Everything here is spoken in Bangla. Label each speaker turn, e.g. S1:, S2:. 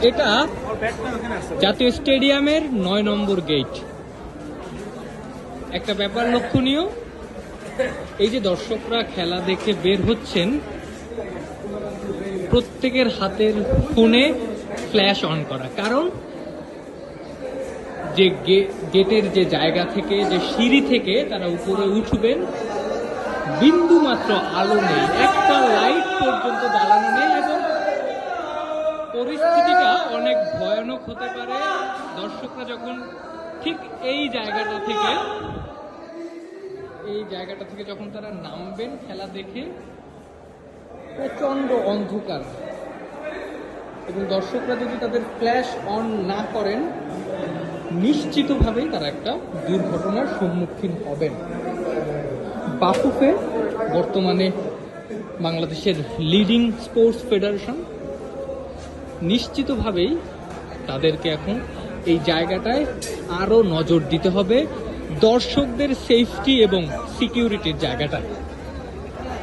S1: এটা জাতীয় স্টেডিয়ামের 9 নম্বর গেট। একটা ব্যাপার লক্ষণীয়, এই যে দর্শকরা খেলা দেখে বের হচ্ছেন, প্রত্যেকের হাতের ফোনে ফ্ল্যাশ অন করা। কারণ যে গেটের যে জায়গা থেকে, যে সিঁড়ি থেকে তারা উপরে উঠবেন, বিন্দু মাত্র আলো নেই, একটা লাইট পর্যন্ত জ্বালানো নেই এবং পরিস্থিতিটা অনেক ভয়ানক হতে পারে। দর্শকরা যখন ঠিক এই জায়গাটা থেকে যখন তারা নামবেন খেলা দেখে, প্রচন্ড অন্ধকার, এবং দর্শকরা যদি তাদের ফ্ল্যাশ অন না করেন, নিশ্চিতভাবেই তারা একটা দুর্ঘটনার সম্মুখীন হবেন। বাফুফে বর্তমানে বাংলাদেশের লিডিং স্পোর্টস ফেডারেশন, নিশ্চিতভাবেই তাদেরকে এখন এই জায়গাটায় আরো নজর দিতে হবে, দর্শকদের সেফটি এবং সিকিউরিটির জায়গাটায়।